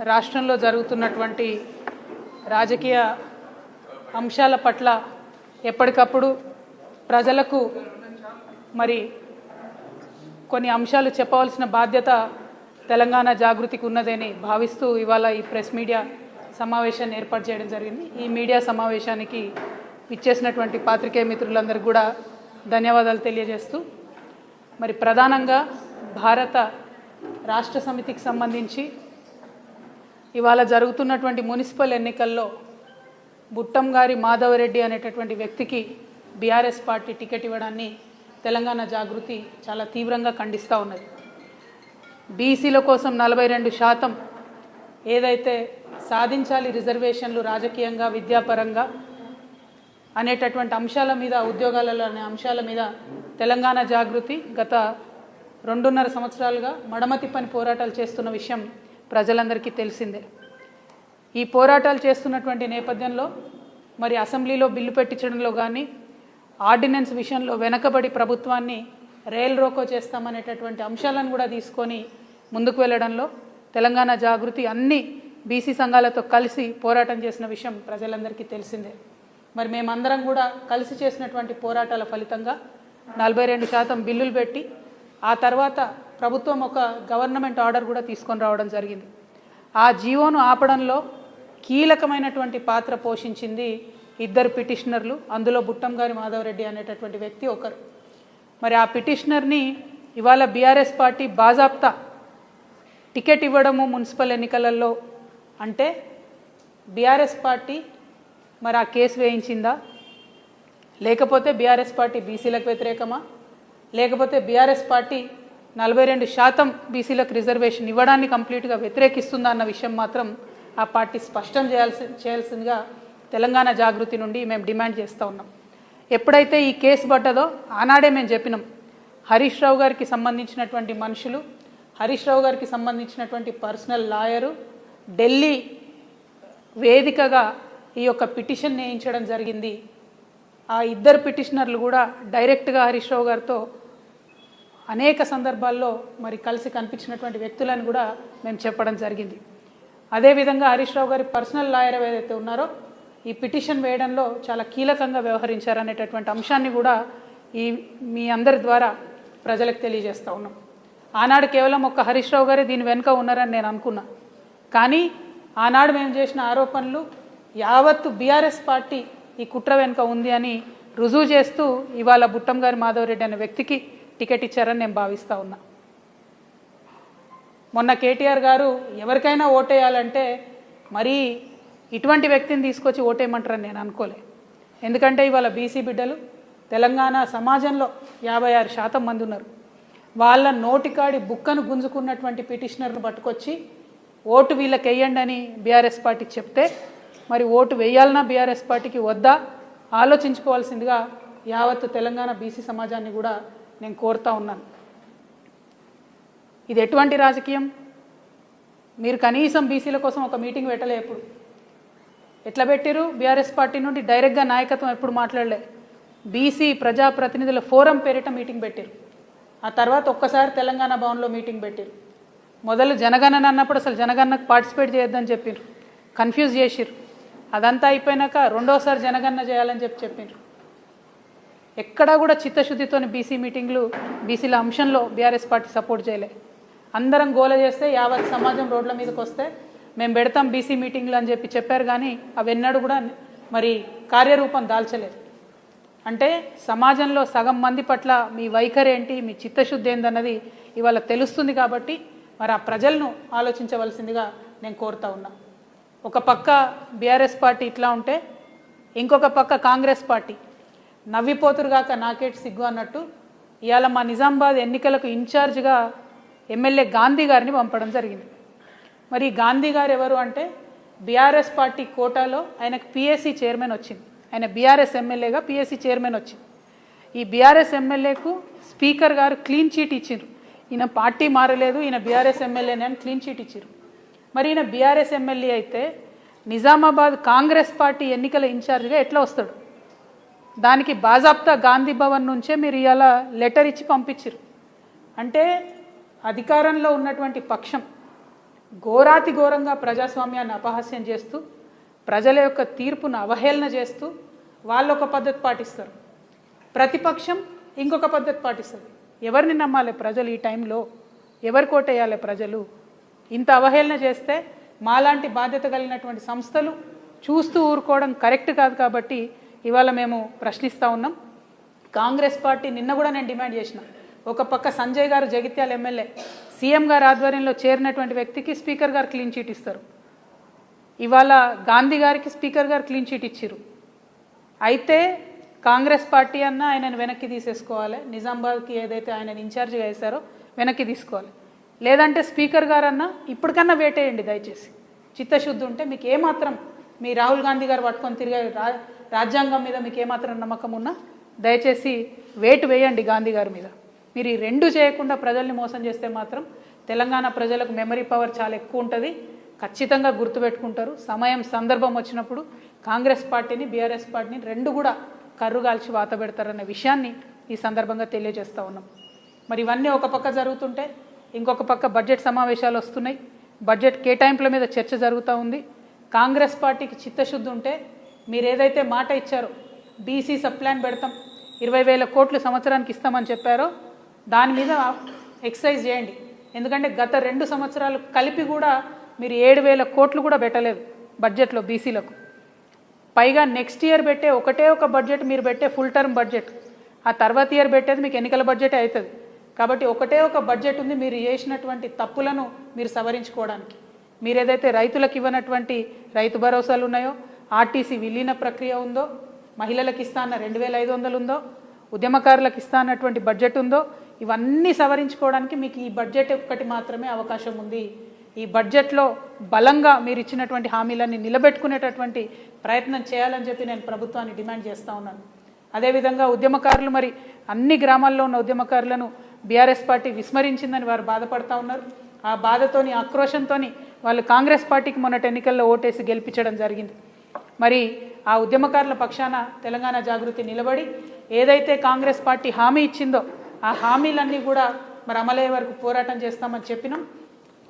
రాష్ట్రంలో జరుగుతున్నటువంటి రాజకీయ అంశాల పట్ల ఎప్పటికప్పుడు ప్రజలకు మరి కొన్ని అంశాలు చెప్పవలసిన బాధ్యత తెలంగాణ జాగృతికి ఉన్నదని భావిస్తూ ఇవాళ ఈ ప్రెస్ మీడియా సమావేశాన్ని ఏర్పాటు చేయడం జరిగింది. ఈ మీడియా సమావేశానికి ఇచ్చేసినటువంటి పాత్రికేయ మిత్రులందరికీ కూడా ధన్యవాదాలు తెలియజేస్తూ మరి ప్రధానంగా భారత రాష్ట్ర సమితికి సంబంధించి ఇవాళ జరుగుతున్నటువంటి మున్సిపల్ ఎన్నికల్లో బుట్టంగారి మాధవరెడ్డి అనేటటువంటి వ్యక్తికి బీఆర్ఎస్ పార్టీ టికెట్ ఇవ్వడాన్ని తెలంగాణ జాగృతి చాలా తీవ్రంగా ఖండిస్తూ ఉన్నది. బీసీల కోసం 42% ఏదైతే సాధించాలి రిజర్వేషన్లు రాజకీయంగా విద్యాపరంగా అనేటటువంటి అంశాల మీద, ఉద్యోగాలలో అనే అంశాల మీద తెలంగాణ జాగృతి గత 2.5 సంవత్సరాలుగా మడమతిప్పని పోరాటాలు చేస్తున్న విషయం ప్రజలందరికీ తెలిసిందే. ఈ పోరాటాలు చేస్తున్నటువంటి నేపథ్యంలో మరి అసెంబ్లీలో బిల్లు పెట్టించడంలో కానీ, ఆర్డినెన్స్ విషయంలో వెనకబడి ప్రభుత్వాన్ని రైల్ రోకో చేస్తామనేటటువంటి అంశాలను కూడా తీసుకొని ముందుకు వెళ్ళడంలో తెలంగాణ జాగృతి అన్ని బీసీ సంఘాలతో కలిసి పోరాటం చేసిన విషయం ప్రజలందరికీ తెలిసిందే. మరి మేమందరం కూడా కలిసి చేసినటువంటి పోరాటాల ఫలితంగా 42% బిల్లులు పెట్టి ఆ తర్వాత ప్రభుత్వం ఒక గవర్నమెంట్ ఆర్డర్ కూడా తీసుకొని రావడం జరిగింది. ఆ జీవోను ఆపడంలో కీలకమైనటువంటి పాత్ర పోషించింది 2 పిటిషనర్లు. అందులో బుట్టంగారి మాధవరెడ్డి అనేటటువంటి వ్యక్తి ఒకరు. మరి ఆ పిటిషనర్ని ఇవాళ బీఆర్ఎస్ పార్టీ బాజాప్తా టికెట్ ఇవ్వడము మున్సిపల్ ఎన్నికలలో అంటే బీఆర్ఎస్ పార్టీ మరి ఆ కేసు వేయించిందా, లేకపోతే బీఆర్ఎస్ పార్టీ బీసీలకు వ్యతిరేకమా, లేకపోతే బీఆర్ఎస్ పార్టీ 42% బీసీలకు రిజర్వేషన్ ఇవ్వడాన్ని కంప్లీట్గా వ్యతిరేకిస్తుందా అన్న విషయం మాత్రం ఆ పార్టీ స్పష్టం చేయాల్సిందిగా తెలంగాణ జాగృతి నుండి మేము డిమాండ్ చేస్తూ ఉన్నాం. ఎప్పుడైతే ఈ కేసు పడ్డదో ఆనాడే మేము చెప్పినాం, హరీష్ రావు గారికి సంబంధించినటువంటి మనుషులు, హరీష్ రావు గారికి సంబంధించినటువంటి పర్సనల్ లాయరు ఢిల్లీ వేదికగా ఈ యొక్క పిటిషన్ వేయించడం జరిగింది. ఆ 2 పిటిషనర్లు కూడా డైరెక్ట్గా హరీష్ రావు గారితో అనేక సందర్భాల్లో మరి కలిసి కనిపించినటువంటి వ్యక్తులను కూడా మేము చెప్పడం జరిగింది. అదేవిధంగా హరీష్ రావు గారి పర్సనల్ లాయర్ ఏదైతే ఉన్నారో ఈ పిటిషన్ వేయడంలో చాలా కీలకంగా వ్యవహరించారనేటటువంటి అంశాన్ని కూడా మీ అందరి ద్వారా ప్రజలకు తెలియజేస్తూ ఉన్నాం. ఆనాడు కేవలం ఒక్క హరీష్ రావు గారే దీని వెనుక ఉన్నారని నేను అనుకున్నా. కానీ ఆనాడు మేము చేసిన ఆరోపణలు యావత్తు బీఆర్ఎస్ పార్టీ ఈ కుట్ర వెనుక ఉంది అని రుజువు చేస్తూ ఇవాళ బుట్టంగారి మాధవరెడ్డి అనే వ్యక్తికి టికెట్ ఇచ్చారని నేను భావిస్తూ ఉన్నా. మొన్న కేటీఆర్ గారు ఎవరికైనా ఓటేయాలంటే మరీ ఇటువంటి వ్యక్తిని తీసుకొచ్చి ఓటేయమంటారని నేను అనుకోలే. ఎందుకంటే ఇవాళ బీసీ బిడ్డలు తెలంగాణ సమాజంలో 56% మంది ఉన్నారు. వాళ్ళ నోటికాడి బుక్కను గుంజుకున్నటువంటి పిటిషనర్ను పట్టుకొచ్చి ఓటు వీళ్ళకి వేయండి అని బీఆర్ఎస్ పార్టీ చెప్తే మరి ఓటు వేయాలన్నా బీఆర్ఎస్ పార్టీకి వద్దా ఆలోచించుకోవాల్సిందిగా యావత్తు తెలంగాణ బీసీ సమాజాన్ని కూడా నేను కోరుతా ఉన్నాను. ఇది ఎటువంటి రాజకీయం? మీరు కనీసం బీసీల కోసం ఒక మీటింగ్ పెట్టలే. ఎప్పుడు ఎట్లా పెట్టారు? బీఆర్ఎస్ పార్టీ నుండి డైరెక్ట్గా నాయకత్వం ఎప్పుడు మాట్లాడలే. బీసీ ప్రజాప్రతినిధుల ఫోరం పేరిట మీటింగ్ పెట్టారు. ఆ తర్వాత ఒక్కసారి తెలంగాణ భవన్లో మీటింగ్ పెట్టారు. మొదలు జనగణన అన్నప్పుడు అసలు జనగణనకు పార్టిసిపేట్ చేయొద్దని చెప్పారు, కన్ఫ్యూజ్ చేసిరు. అదంతా అయిపోయినాక రెండోసారి జనగణన చేయాలని చెప్పారు. ఎక్కడా కూడా చిత్తశుద్ధితోని బీసీ మీటింగ్లు, బీసీల అంశంలో బీఆర్ఎస్ పార్టీ సపోర్ట్ చేయలే. అందరం గోల చేస్తే యావత్ సమాజం రోడ్ల మీదకి వస్తే మేము పెడతాం బీసీ మీటింగ్లు అని చెప్పారు. కానీ అవెన్నడూ కూడా మరి కార్యరూపం దాల్చలేదు. అంటే సమాజంలో సగం మంది పట్ల మీ వైఖరి ఏంటి, మీ చిత్తశుద్ధి ఏందన్నది ఇవాళ తెలుస్తుంది. కాబట్టి మరి ఆ ప్రజలను ఆలోచించవలసిందిగా నేను కోరుతా ఉన్నా. ఒక పక్క బీఆర్ఎస్ పార్టీ ఇట్లా ఉంటే ఇంకొక పక్క కాంగ్రెస్ పార్టీ నవ్విపోతురుగాక నాకేటి సిగ్గు అన్నట్టు ఇవాళ మా నిజామాబాద్ ఎన్నికలకు ఇన్ఛార్జ్గా ఎమ్మెల్యే గాంధీ గారిని పంపడం జరిగింది. మరి గాంధీ గారు ఎవరు అంటే బీఆర్ఎస్ పార్టీ కోటాలో ఆయనకు పిఎస్సి చైర్మన్ వచ్చింది. ఆయన బీఆర్ఎస్ ఎమ్మెల్యేగా పిఎస్సి చైర్మన్ వచ్చింది. ఈ బీఆర్ఎస్ ఎమ్మెల్యేకు స్పీకర్ గారు క్లీన్ చీట్ ఇచ్చారు. ఈయన పార్టీ మారలేదు, ఈయన బీఆర్ఎస్ ఎమ్మెల్యేనే అని క్లీన్ చీట్ ఇచ్చారు. మరి ఈయన బీఆర్ఎస్ ఎమ్మెల్యే అయితే నిజామాబాద్ కాంగ్రెస్ పార్టీ ఎన్నికల ఇన్ఛార్జ్గా ఎట్లా వస్తాడు? దానికి బాజాప్తా గాంధీ భవన్ నుంచే మీరు ఇవాళ లెటర్ ఇచ్చి పంపించారు. అంటే అధికారంలో ఉన్నటువంటి పక్షం ఘోరాతి ఘోరంగా ప్రజాస్వామ్యాన్ని అపహాస్యం చేస్తూ ప్రజల యొక్క తీర్పును అవహేళన చేస్తూ వాళ్ళు ఒక పద్ధతి పాటిస్తారు, ప్రతిపక్షం ఇంకొక పద్ధతి పాటిస్తుంది. ఎవరిని నమ్మాలి ప్రజలు ఈ టైంలో? ఎవరు కోటేయాలి ప్రజలు? ఇంత అవహేళన చేస్తే మాలాంటి బాధ్యత కలిగినటువంటి సంస్థలు చూస్తూ ఊరుకోవడం కరెక్ట్ కాదు. కాబట్టి ఇవాళ మేము ప్రశ్నిస్తూ ఉన్నాం. కాంగ్రెస్ పార్టీ నిన్న కూడా నేను డిమాండ్ చేసిన, ఒక పక్క సంజయ్ గారు జగిత్యాల ఎమ్మెల్యే సీఎం గారు ఆధ్వర్యంలో చేరినటువంటి వ్యక్తికి స్పీకర్ గారు క్లీన్ చీట్ ఇస్తారు. ఇవాళ గాంధీ గారికి స్పీకర్ గారు క్లీన్ చీట్ ఇచ్చారు. అయితే కాంగ్రెస్ పార్టీ అన్న ఆయనను వెనక్కి తీసేసుకోవాలి, నిజామాబాద్కి ఏదైతే ఆయనను ఇన్ఛార్జిగా వేశారో వెనక్కి తీసుకోవాలి. లేదంటే స్పీకర్ గారన్నా ఇప్పటికన్నా వేటేయండి దయచేసి. చిత్తశుద్ధి ఉంటే మీకు ఏమాత్రం మీ రాహుల్ గాంధీ గారు పట్టుకొని తిరిగే రాజ్యాంగం మీద మీకు ఏమాత్రం నమ్మకం ఉన్నా దయచేసి వేటు వేయండి గాంధీ గారి మీద. మీరు ఈ రెండు చేయకుండా ప్రజల్ని మోసం చేస్తే మాత్రం తెలంగాణ ప్రజలకు మెమరీ పవర్ చాలా ఎక్కువ ఉంటుంది, ఖచ్చితంగా గుర్తుపెట్టుకుంటారు. సమయం సందర్భం వచ్చినప్పుడు కాంగ్రెస్ పార్టీని బీఆర్ఎస్ పార్టీని రెండు కూడా కర్రుగాల్చి వాత పెడతారన్న విషయాన్ని ఈ సందర్భంగా తెలియజేస్తూ ఉన్నాం. మరి ఇవన్నీ ఒక పక్క జరుగుతుంటే ఇంకొక పక్క బడ్జెట్ సమావేశాలు వస్తున్నాయి, బడ్జెట్ కేటాయింపుల మీద చర్చ జరుగుతూ ఉంది. కాంగ్రెస్ పార్టీకి చిత్తశుద్ధి ఉంటే మీరు ఏదైతే మాట ఇచ్చారో బీసీ సబ్ ప్లాన్ పెడతాం 20,000 కోట్లు సంవత్సరానికి ఇస్తామని చెప్పారో దాని మీద ఎక్సర్సైజ్ చేయండి. ఎందుకంటే గత 2 సంవత్సరాలు కలిపి కూడా మీరు 7,000 కోట్లు కూడా పెట్టలేదు బడ్జెట్లో బీసీలకు. పైగా నెక్స్ట్ ఇయర్ పెట్టే ఒక బడ్జెట్ మీరు పెట్టే ఫుల్ టర్మ్ బడ్జెట్, ఆ తర్వాత ఇయర్ పెట్టేది మీకు ఎన్నికల బడ్జెటే అవుతుంది. కాబట్టి ఒక బడ్జెట్ ఉంది మీరు చేసినటువంటి తప్పులను మీరు సవరించుకోవడానికి. మీరు ఏదైతే రైతులకు ఇవ్వనటువంటి రైతు భరోసాలు ఉన్నాయో, ఆర్టీసీ విలీన ప్రక్రియ ఉందో, మహిళలకు ఇస్తా అన్న 2,500 ఉందో, ఉద్యమకారులకు ఇస్తా అన్నటువంటి బడ్జెట్ ఉందో, ఇవన్నీ సవరించుకోవడానికి మీకు ఈ బడ్జెట్ ఒక్కటి మాత్రమే అవకాశం ఉంది. ఈ బడ్జెట్లో బలంగా మీరు ఇచ్చినటువంటి హామీలన్నీ నిలబెట్టుకునేటటువంటి ప్రయత్నం చేయాలని చెప్పి నేను ప్రభుత్వాన్ని డిమాండ్ చేస్తూ ఉన్నాను. అదేవిధంగా ఉద్యమకారులు మరి అన్ని గ్రామాల్లో ఉన్న ఉద్యమకారులను బీఆర్ఎస్ పార్టీ విస్మరించిందని వారు బాధపడతా ఉన్నారు. ఆ బాధతోని ఆక్రోషంతోని వాళ్ళు కాంగ్రెస్ పార్టీకి మొన్నటి ఎన్నికల్లో ఓటేసి గెలిపించడం జరిగింది. మరి ఆ ఉద్యమకారుల పక్షాన తెలంగాణ జాగృతి నిలబడి ఏదైతే కాంగ్రెస్ పార్టీ హామీ ఇచ్చిందో ఆ హామీలన్నీ కూడా మరి అమలయ్యే వరకు పోరాటం చేస్తామని చెప్పినాం,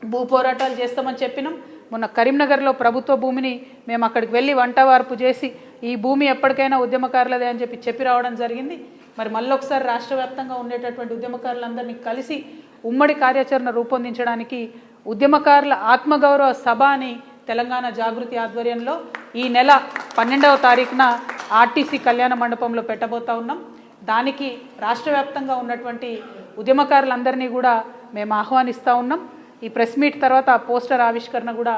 భూ పోరాటాలు చేస్తామని చెప్పినాం. మొన్న కరీంనగర్లో ప్రభుత్వ భూమిని మేము అక్కడికి వెళ్ళి వంటవార్పు చేసి ఈ భూమి ఎప్పటికైనా ఉద్యమకారులదే అని చెప్పి రావడం జరిగింది. మరి మళ్ళొకసారి రాష్ట్ర వ్యాప్తంగా ఉండేటటువంటి ఉద్యమకారులందరినీ కలిసి ఉమ్మడి కార్యాచరణ రూపొందించడానికి ఉద్యమకారుల ఆత్మగౌరవ సభ అని తెలంగాణ జాగృతి ఆధ్వర్యంలో ఈ నెల 12వ తారీఖున ఆర్టీసీ కళ్యాణ మండపంలో పెట్టబోతా ఉన్నాం. దానికి రాష్ట్ర వ్యాప్తంగా ఉన్నటువంటి ఉద్యమకారులందరినీ కూడా మేము ఆహ్వానిస్తూ ఉన్నాం. ఈ ప్రెస్ మీట్ తర్వాత ఆ పోస్టర్ ఆవిష్కరణ కూడా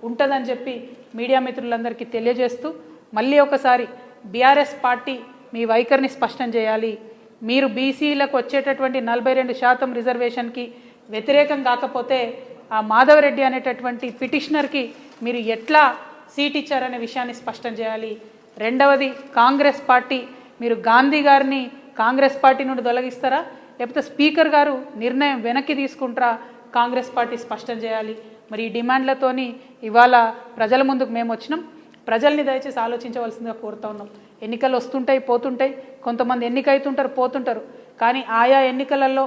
ఉంటుందని చెప్పి మీడియా మిత్రులందరికీ తెలియజేస్తూ మళ్ళీ ఒకసారి బీఆర్ఎస్ పార్టీ మీ వైఖరిని స్పష్టం చేయాలి. మీరు బీసీలకు వచ్చేటటువంటి 42% రిజర్వేషన్కి వ్యతిరేకం కాకపోతే ఆ మాధవరెడ్డి అనేటటువంటి పిటిషనర్కి మీరు ఎట్లా సీట్ ఇచ్చారనే విషయాన్ని స్పష్టం చేయాలి. రెండవది, కాంగ్రెస్ పార్టీ మీరు గాంధీ గారిని కాంగ్రెస్ పార్టీ నుండి తొలగిస్తారా లేకపోతే స్పీకర్ గారు నిర్ణయం వెనక్కి తీసుకుంటారా కాంగ్రెస్ పార్టీ స్పష్టం చేయాలి. మరి ఈ డిమాండ్లతోని ఇవాళ ప్రజల ముందుకు మేము వచ్చినాం. ప్రజల్ని దయచేసి ఆలోచించవలసిందిగా కోరుతా ఉన్నాం. ఎన్నికలు వస్తుంటాయి పోతుంటాయి, కొంతమంది ఎన్నికైతుంటారు పోతుంటారు, కానీ ఆయా ఎన్నికలలో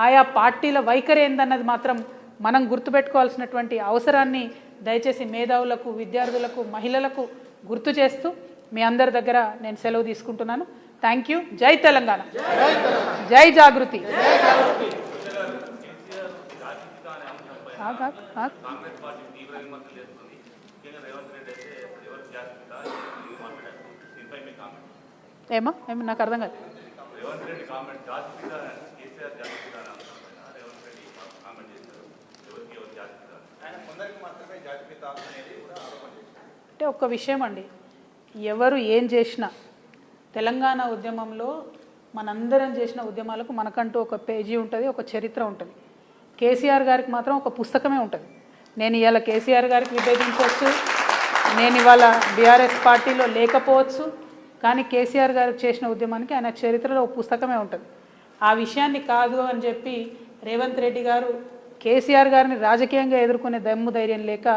ఆయా పార్టీల వైఖరి ఏందన్నది మాత్రం మనం గుర్తుపెట్టుకోవాల్సినటువంటి అవసరాన్ని దయచేసి మేధావులకు, విద్యార్థులకు, మహిళలకు గుర్తు చేస్తూ మీ అందరి దగ్గర నేను సెలవు తీసుకుంటున్నాను. Thank you. జై తెలంగాణ, జై జాగృతి. ఏమో నాకు అర్థం కాదు. అంటే ఒక్క విషయం అండి, ఎవరు ఏం చేసినా తెలంగాణ ఉద్యమంలో మనందరం చేసిన ఉద్యమాలకు మనకంటూ ఒక పేజీ ఉంటుంది, ఒక చరిత్ర ఉంటుంది. కేసీఆర్ గారికి మాత్రం ఒక పుస్తకమే ఉంటుంది. నేను ఇవాళ కేసీఆర్ గారికి విభేదించవచ్చు, నేను ఇవాళ బీఆర్ఎస్ పార్టీలో లేకపోవచ్చు, కానీ కేసీఆర్ గారు చేసిన ఉద్యమానికి ఆయన చరిత్రలో ఒక పుస్తకమే ఉంటుంది. ఆ విషయాన్ని కాదు అని చెప్పి రేవంత్ రెడ్డి గారు కేసీఆర్ గారిని రాజకీయంగా ఎదుర్కొనే దమ్ము ధైర్యం లేక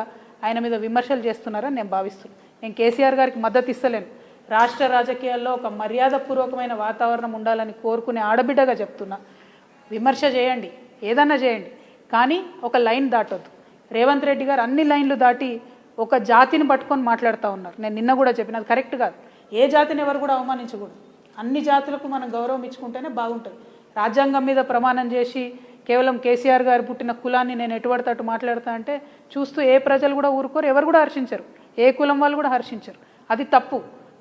ఆయన మీద విమర్శలు చేస్తున్నారని నేను భావిస్తున్నాను. నేను కేసీఆర్ గారికి మద్దతు ఇస్తలేను. రాష్ట్ర రాజకీయాల్లో ఒక మర్యాదపూర్వకమైన వాతావరణం ఉండాలని కోరుకునే ఆడబిడ్డగా చెప్తున్నా. విమర్శ చేయండి, ఏదన్నా చేయండి, కానీ ఒక లైన్ దాటొద్దు. రేవంత్ రెడ్డి గారు అన్ని లైన్లు దాటి ఒక జాతిని పట్టుకొని మాట్లాడుతూ ఉన్నారు. నేను నిన్న కూడా చెప్పిన అది కరెక్ట్ కాదు. ఏ జాతిని ఎవరు కూడా అవమానించకూడదు. అన్ని జాతులకు మనం గౌరవం ఇచ్చుకుంటేనే బాగుంటుంది. రాజ్యాంగం మీద ప్రమాణం చేసి కేవలం కేసీఆర్ గారు పుట్టిన కులాన్ని నేను ఎటుపడితే అటు మాట్లాడతా అంటే చూస్తూ ఏ ప్రజలు కూడా ఊరుకోరు, ఎవరు కూడా హర్షించరు, ఏ కులం వాళ్ళు కూడా హర్షించరు. అది తప్పు.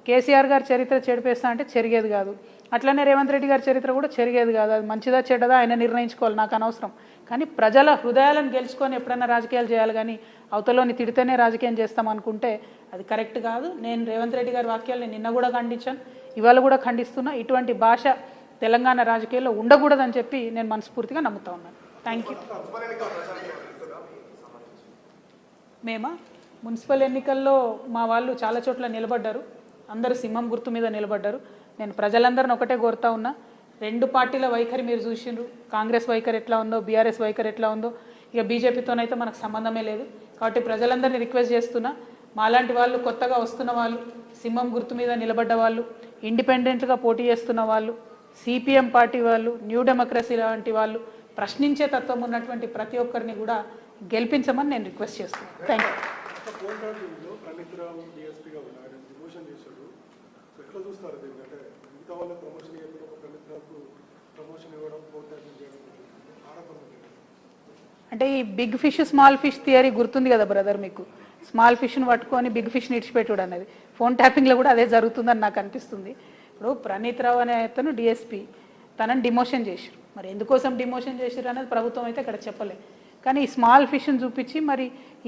కేసీఆర్ గారి చరిత్ర చెడిపేస్తా అంటే చెరిగేది కాదు. అట్లనే రేవంత్ రెడ్డి గారి చరిత్ర కూడా చెరిగేది కాదు. అది మంచిదా చెడ్డదా ఆయన నిర్ణయించుకోవాలి, నాకు అనవసరం. కానీ ప్రజల హృదయాలను గెలుచుకొని ఎప్పుడైనా రాజకీయాలు చేయాలి, కానీ అవతలోని తిడితేనే రాజకీయం చేస్తాం అనుకుంటే అది కరెక్ట్ కాదు. నేను రేవంత్ రెడ్డి గారి వాక్యాలను నిన్న కూడా ఖండించాను, ఇవాళ కూడా ఖండిస్తున్నా. ఇటువంటి భాష తెలంగాణ రాజకీయాల్లో ఉండకూడదని చెప్పి నేను మనస్ఫూర్తిగా నమ్ముతా ఉన్నాను. Thank you. మేమా మున్సిపల్ ఎన్నికల్లో మా వాళ్ళు చాలా చోట్ల నిలబడ్డారు, అందరూ సింహం గుర్తు మీద నిలబడ్డారు. నేను ప్రజలందరిని ఒకటే కోరుతా ఉన్నా, రెండు పార్టీల వైఖరి మీరు చూసిండ్రు. కాంగ్రెస్ వైఖరి ఎట్లా ఉందో, బీఆర్ఎస్ వైఖరి ఎట్లా ఉందో, ఇక బీజేపీతోనైతే మనకు సంబంధమే లేదు. కాబట్టి ప్రజలందరినీ రిక్వెస్ట్ చేస్తున్నా, మాలాంటి వాళ్ళు, కొత్తగా వస్తున్న వాళ్ళు, సింహం గుర్తు మీద నిలబడ్డ వాళ్ళు, ఇండిపెండెంట్గా పోటీ చేస్తున్న వాళ్ళు, సిపిఎం పార్టీ వాళ్ళు, న్యూ డెమోక్రసీ లాంటి వాళ్ళు, ప్రశ్నించే తత్వం ఉన్నటువంటి ప్రతి ఒక్కరిని కూడా గెలిపించమని నేను రిక్వెస్ట్ చేస్తున్నాను. థ్యాంక్ అంటే ఈ big fish small fish theory గుర్తుంది కదా బ్రదర్ మీకు? స్మాల్ ఫిష్ని పట్టుకొని బిగ్ ఫిష్ని ఇడిచిపెట్టుడు అనేది ఫోన్ ట్యాపింగ్లో కూడా అదే జరుగుతుందని నాకు అనిపిస్తుంది. ఇప్పుడు ప్రణీత్ రావు అనే అతను డిఎస్పీ, తనని డిమోషన్ చేశారు. మరి ఎందుకోసం డిమోషన్ చేశారు అనేది ప్రభుత్వం అయితే ఇక్కడ చెప్పలే. కానీ ఈ స్మాల్ ఫిష్ని చూపించి మరి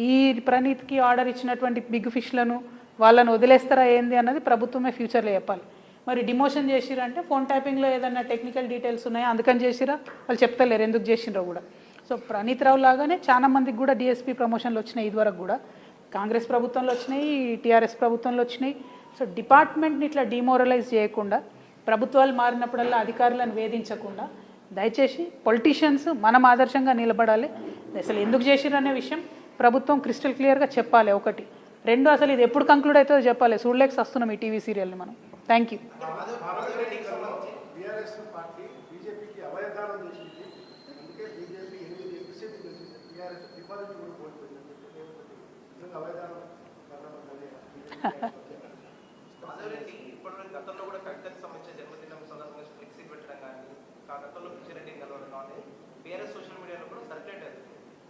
ఈ ప్రణీత్కి ఆర్డర్ ఇచ్చినటువంటి బిగ్ ఫిష్లను వాళ్ళని వదిలేస్తారా ఏంది అన్నది ప్రభుత్వమే ఫ్యూచర్లో చెప్పాలి. మరి డిమోషన్ చేసిరంటే ఫోన్ ట్యాపింగ్లో ఏదైనా టెక్నికల్ డీటెయిల్స్ ఉన్నాయా అందుకని చేసిరా, వాళ్ళు చెప్తలేరు ఎందుకు చేసిరో కూడా. సో ప్రణీత్ రావు లాగానే చాలా మందికి కూడా డిఎస్పీ ప్రమోషన్లు వచ్చినాయి, ఇదివరకు కూడా కాంగ్రెస్ ప్రభుత్వంలో వచ్చినాయి, టీఆర్ఎస్ ప్రభుత్వంలో వచ్చినాయి. సో డిపార్ట్మెంట్ని ఇట్లా డిమోరలైజ్ చేయకుండా, ప్రభుత్వాలు మారినప్పుడల్లా అధికారులను వేధించకుండా, దయచేసి పొలిటీషియన్స్ మనం ఆదర్శంగా నిలబడాలి. అసలు ఎందుకు చేసిరు అనే విషయం ప్రభుత్వం క్రిస్టల్ క్లియర్గా చెప్పాలి. ఒకటి. రెండు, అసలు ఇది ఎప్పుడు కంక్లూడ్ అవుతుందో చెప్పాలి. చూడలేక వస్తున్నాం ఈ టీవీ సీరియల్ని మనం. Thank you.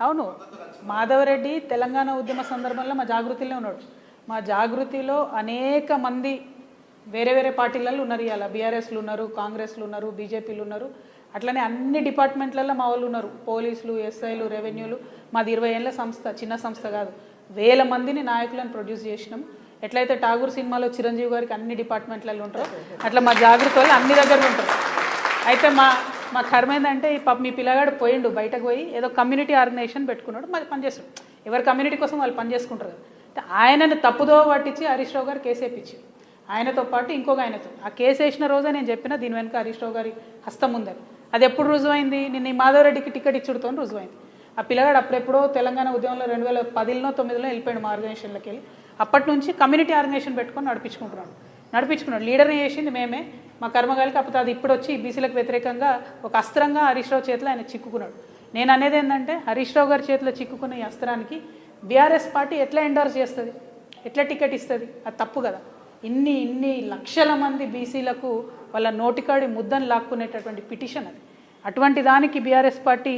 అవును, మాధవరెడ్డి తెలంగాణ ఉద్యమ సందర్భంలో మా జాగృతిలో ఉన్నాడు. మా జాగృతిలో అనేక మంది వేరే వేరే పార్టీలలో ఉన్నారు. ఇవాళ బీఆర్ఎస్లు ఉన్నారు, కాంగ్రెస్లు ఉన్నారు, బీజేపీలు ఉన్నారు. అట్లనే అన్ని డిపార్ట్మెంట్లలో మా వాళ్ళు ఉన్నారు. పోలీసులు, ఎస్ఐలు, రెవెన్యూలు. మాది 20 ఏళ్ళ సంస్థ, చిన్న సంస్థ కాదు. వేల మందిని నాయకులను ప్రొడ్యూస్ చేసినాం. ఎట్లయితే ఠాగూర్ సినిమాలో చిరంజీవి గారికి అన్ని డిపార్ట్మెంట్లలో ఉంటారో అట్లా మా జాగృతి వాళ్ళు అన్ని దగ్గర ఉంటారు. అయితే మా కర్మ ఏంటంటే మీ పిల్లగాడు పోయిండు, బయటకు పోయి ఏదో కమ్యూనిటీ ఆర్గనైజేషన్ పెట్టుకున్నాడు, మరి పనిచేస్తాడు. ఎవరి కమ్యూనిటీ కోసం వాళ్ళు పనిచేసుకుంటారు కదా. ఆయనను తప్పుదో పట్టించి హరీష్ రావు గారు కేసు వేయించారు. ఆయనతో పాటు ఇంకొక ఆయనతో. ఆ కేసు వేసిన రోజే నేను చెప్పిన దీని వెనుక హరీష్ రావు గారి హస్తం ఉందని. అది ఎప్పుడు రుజువైంది? నిన్న ఈ మాధవరెడ్డికి టికెట్ ఇచ్చుడుతో రుజువైంది. ఆ పిల్లగాడు అప్పుడెప్పుడో తెలంగాణ ఉద్యమంలో 2010లో 9లో వెళ్ళిపోయాడు మా ఆర్గనైజేషన్లోకి వెళ్ళి. అప్పటి నుంచి కమ్యూనిటీ ఆర్గనైజేషన్ పెట్టుకొని నడిపించుకున్నాడు. లీడర్ని చేసింది మేమే, మా కర్మగాలి. కాకపోతే అది ఇప్పుడు వచ్చి బీసీలకు వ్యతిరేకంగా ఒక అస్త్రంగా హరీష్ రావు చేతిలో ఆయన చిక్కుకున్నాడు. నేను అనేది ఏంటంటే హరీష్ రావు గారి చేతిలో చిక్కుకున్న ఈ అస్త్రానికి బీఆర్ఎస్ పార్టీ ఎట్లా ఎండార్స్ చేస్తుంది, ఎట్లా టికెట్ ఇస్తుంది? అది తప్పు కదా. ఇన్ని లక్షల మంది బీసీలకు వాళ్ళ నోటికాడి ముద్దను లాక్కునేటటువంటి పిటిషన్ అది. అటువంటి దానికి బీఆర్ఎస్ పార్టీ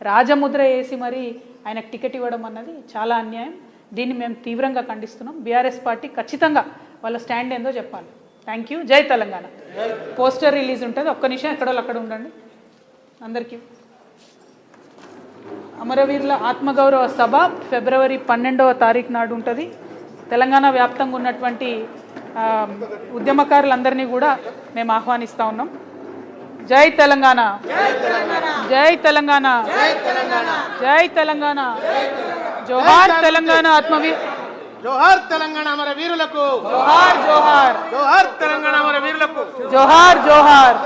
రాజముద్ర వేసి మరి ఆయనకు టికెట్ ఇవ్వడం అన్నది చాలా అన్యాయం. దీన్ని మేము తీవ్రంగా ఖండిస్తున్నాం. బీఆర్ఎస్ పార్టీ ఖచ్చితంగా వాళ్ళ స్టాండ్ ఏందో చెప్పాలి. Thank you. జై తెలంగాణ. పోస్టర్ రిలీజ్ ఉంటుంది, ఒక్క నిమిషం ఎక్కడో అక్కడ ఉండండి. అందరికీ అమరవీరుల ఆత్మగౌరవ సభ ఫిబ్రవరి 12వ తారీఖు నాడు ఉంటుంది. తెలంగాణ వ్యాప్తంగా ఉన్నటువంటి ఉద్యమకారులందరినీ కూడా మేము ఆహ్వానిస్తూ ఉన్నాం. జై తెలంగాణ, జై తెలంగాణ, జై తెలంగాణ, జోహార్ తెలంగాణ ఆత్మవీర్, జోహార్ తెలంగాణ అమర వీరులకు, జోహార్ జోహార్, జోహార్ తెలంగాణ అమర వీరులకు, జోహార్ జోహార్.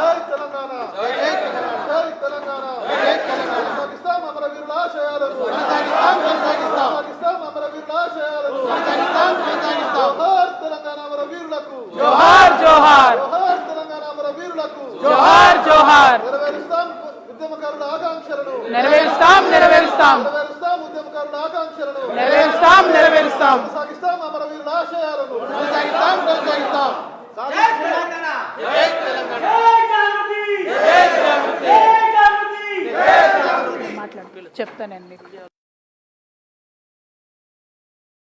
జోహార్ జోహార్, జోహార్ జోహార్. ఉద్యమకారుల ఆకాంక్షలను నెరవేరుస్తాం, ఉద్యమకారుల ఆకాంక్షలను కొనసాగిస్తాం కొనసాగిస్తాం అమరవీరుల ఆశయాలను. కొనసాగిస్తాం కొనసాగిస్తాం మాట్లాడు చెప్తానండి.